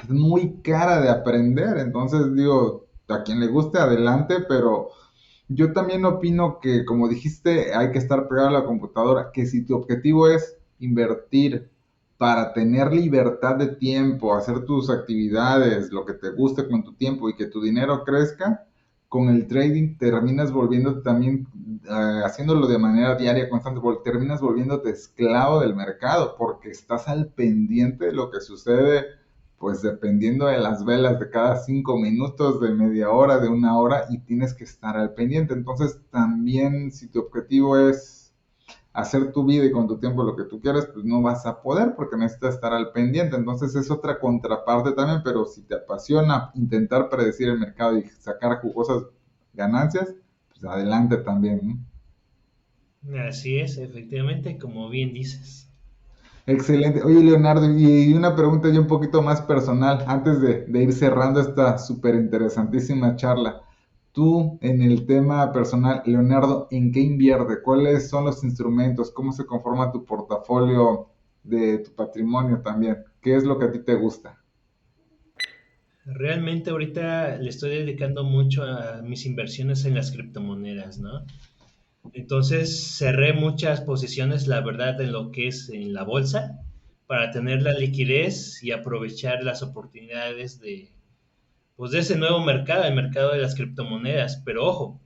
muy cara de aprender. Entonces digo, a quien le guste adelante, pero yo también opino que, como dijiste, hay que estar pegado a la computadora, que si tu objetivo es invertir para tener libertad de tiempo, hacer tus actividades, lo que te guste con tu tiempo y que tu dinero crezca, con el trading terminas volviendo también, haciéndolo de manera diaria, constante, terminas volviéndote esclavo del mercado porque estás al pendiente de lo que sucede, pues dependiendo de las velas de cada 5 minutos, de media hora, de una hora, y tienes que estar al pendiente. Entonces también si tu objetivo es hacer tu vida y con tu tiempo lo que tú quieras, pues no vas a poder porque necesitas estar al pendiente. Entonces es otra contraparte también, pero si te apasiona intentar predecir el mercado y sacar jugosas ganancias, pues adelante también, ¿no? Así es, efectivamente, como bien dices. Excelente. Oye, Leonardo, y una pregunta ya un poquito más personal, antes de ir cerrando esta súper interesantísima charla. Tú, en el tema personal, Leonardo, ¿en qué invierte? ¿Cuáles son los instrumentos? ¿Cómo se conforma tu portafolio de tu patrimonio también? ¿Qué es lo que a ti te gusta? Realmente ahorita le estoy dedicando mucho a mis inversiones en las criptomonedas, ¿no? Entonces cerré muchas posiciones, la verdad, en lo que es en la bolsa, para tener la liquidez y aprovechar las oportunidades pues, de ese nuevo mercado, el mercado de las criptomonedas. Pero ojo,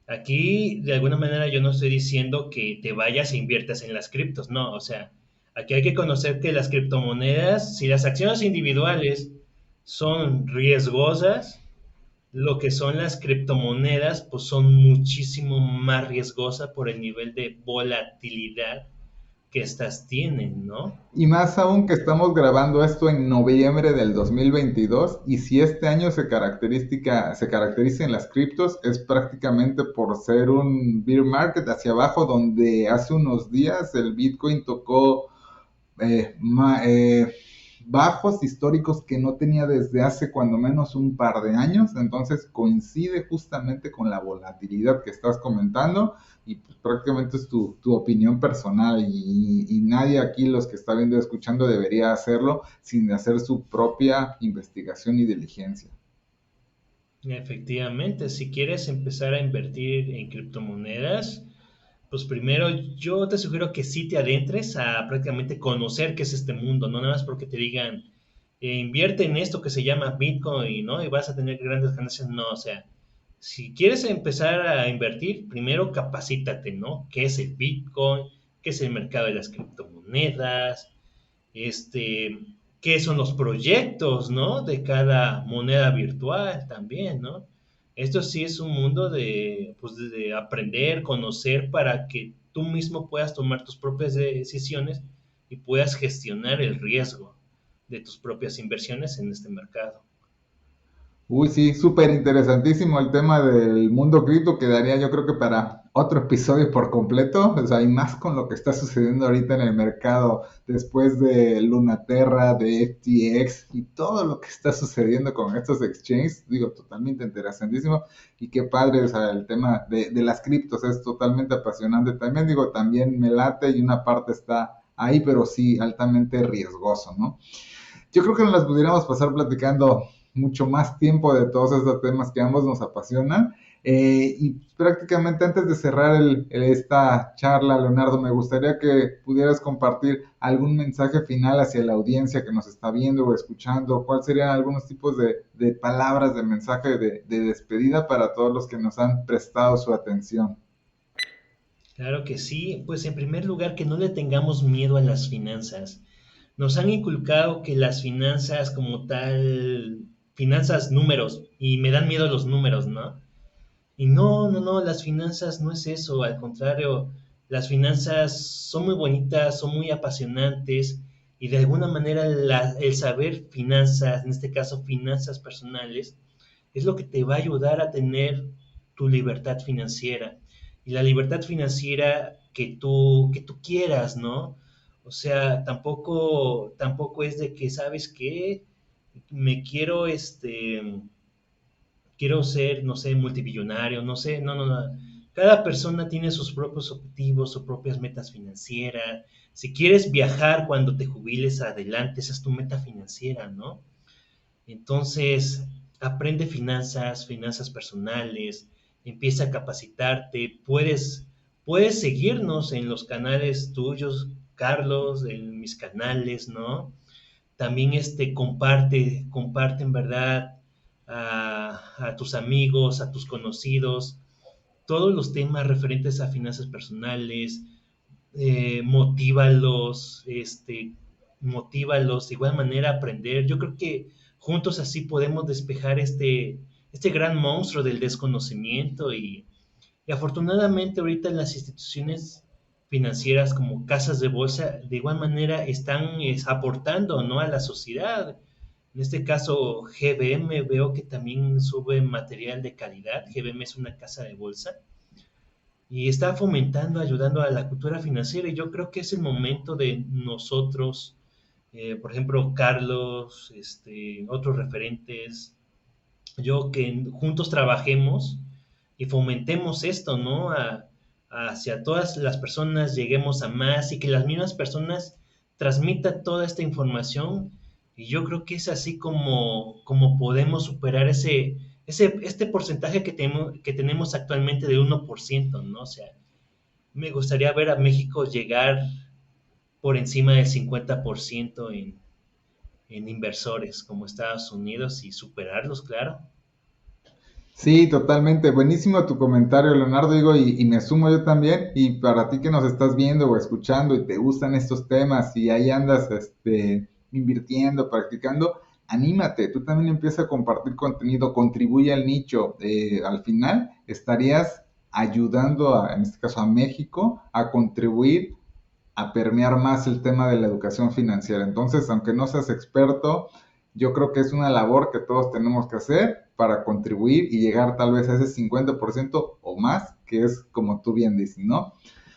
aquí de alguna manera yo no estoy diciendo que te vayas e inviertas en las criptos, no, o sea, aquí hay que conocer que las criptomonedas, si las acciones individuales son riesgosas, lo que son las criptomonedas, pues son muchísimo más riesgosas por el nivel de volatilidad que estas tienen, ¿no? Y más aún que estamos grabando esto en noviembre del 2022 y si este año se caracteriza en las criptos es prácticamente por ser un bear market hacia abajo donde hace unos días el Bitcoin tocó eh, ma- eh, bajos históricos que no tenía desde hace cuando menos un par de años, entonces coincide justamente con la volatilidad que estás comentando y pues, prácticamente es tu opinión personal y nadie aquí, los que está viendo y escuchando, debería hacerlo sin hacer su propia investigación y diligencia. Efectivamente, si quieres empezar a invertir en criptomonedas, pues primero yo te sugiero que sí te adentres a prácticamente conocer qué es este mundo, no nada más porque te digan, invierte en esto que se llama Bitcoin, ¿no? Y vas a tener grandes ganancias, no, o sea, Si quieres empezar a invertir, primero capacítate, ¿no? ¿Qué es el Bitcoin? ¿Qué es el mercado de las criptomonedas? Este, ¿Qué son los proyectos, ¿no? De cada moneda virtual también, ¿no? Esto sí es un mundo de, pues, de aprender, conocer para que tú mismo puedas tomar tus propias decisiones y puedas gestionar el riesgo de tus propias inversiones en este mercado. Uy, sí, súper interesantísimo el tema del mundo cripto, quedaría yo creo que para otro episodio por completo, o sea, y más con lo que está sucediendo ahorita en el mercado después de Lunaterra, de FTX y todo lo que está sucediendo con estos exchanges, digo, totalmente interesantísimo y qué padre, o sea, el tema de las criptos es totalmente apasionante también, digo, también me late y una parte está ahí, pero sí altamente riesgoso, ¿no? Yo creo que nos las pudiéramos pasar platicando mucho más tiempo de todos estos temas que a ambos nos apasionan. Y prácticamente antes de cerrar esta charla, Leonardo, me gustaría que pudieras compartir algún mensaje final hacia la audiencia que nos está viendo o escuchando. ¿Cuáles serían algunos tipos de palabras de mensaje de despedida para todos los que nos han prestado su atención? Claro que sí, pues en primer lugar que no le tengamos miedo a las finanzas. Nos han inculcado que las finanzas como tal, finanzas números, y me dan miedo los números, ¿no? Y no, no, no, las finanzas no es eso, al contrario, las finanzas son muy bonitas, son muy apasionantes y de alguna manera el saber finanzas, en este caso finanzas personales, es lo que te va a ayudar a tener tu libertad financiera y la libertad financiera que tú quieras, ¿no? O sea, tampoco es de que, ¿sabes qué? Me quiero ser, no sé, multimillonario, no sé, no, no, no. Cada persona tiene sus propios objetivos, sus propias metas financieras. Si quieres viajar cuando te jubiles adelante, esa es tu meta financiera, ¿no? Entonces, aprende finanzas, finanzas personales, empieza a capacitarte, puedes seguirnos en los canales tuyos, Carlos, en mis canales, ¿no? También comparte en verdad a tus amigos, a tus conocidos, todos los temas referentes a finanzas personales, motívalos, motívalos de igual manera a aprender. Yo creo que juntos así podemos despejar este gran monstruo del desconocimiento y afortunadamente ahorita las instituciones financieras como casas de bolsa de igual manera están aportando, ¿no?, a la sociedad. En este caso, GBM veo que también sube material de calidad. GBM es una casa de bolsa y está fomentando, ayudando a la cultura financiera. Y yo creo que es el momento de nosotros, por ejemplo, Carlos, otros referentes, yo que juntos trabajemos y fomentemos esto, ¿no? Hacia todas las personas lleguemos a más y que las mismas personas transmitan toda esta información. Y yo creo que es así como podemos superar este porcentaje que tenemos actualmente del 1%, ¿no? O sea, me gustaría ver a México llegar por encima del 50% en inversores como Estados Unidos y superarlos, claro. Sí, totalmente. Buenísimo tu comentario, Leonardo. Digo, y me sumo yo también. Y para ti que nos estás viendo o escuchando y te gustan estos temas y ahí andas invirtiendo, practicando, anímate. Tú también empieza a compartir contenido, contribuye al nicho. Al final estarías ayudando, en este caso a México, a contribuir a permear más el tema de la educación financiera. Entonces, aunque no seas experto, yo creo que es una labor que todos tenemos que hacer para contribuir y llegar tal vez a ese 50% o más, que es como tú bien dices, ¿no?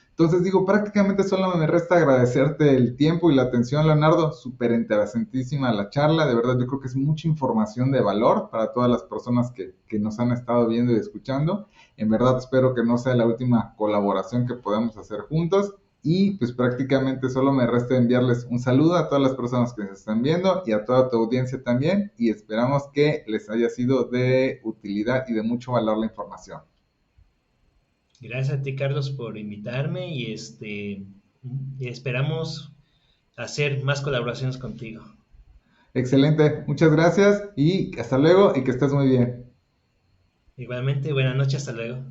Entonces digo, prácticamente solo me resta agradecerte el tiempo y la atención, Leonardo. Súper interesantísima la charla. De verdad, yo creo que es mucha información de valor para todas las personas que nos han estado viendo y escuchando. En verdad, espero que no sea la última colaboración que podamos hacer juntos. Y pues prácticamente solo me resta enviarles un saludo a todas las personas que nos están viendo y a toda tu audiencia también. Y esperamos que les haya sido de utilidad y de mucho valor la información. Gracias a ti, Carlos, por invitarme y esperamos hacer más colaboraciones contigo. Excelente, muchas gracias y hasta luego y que estés muy bien. Igualmente, buenas noches, hasta luego.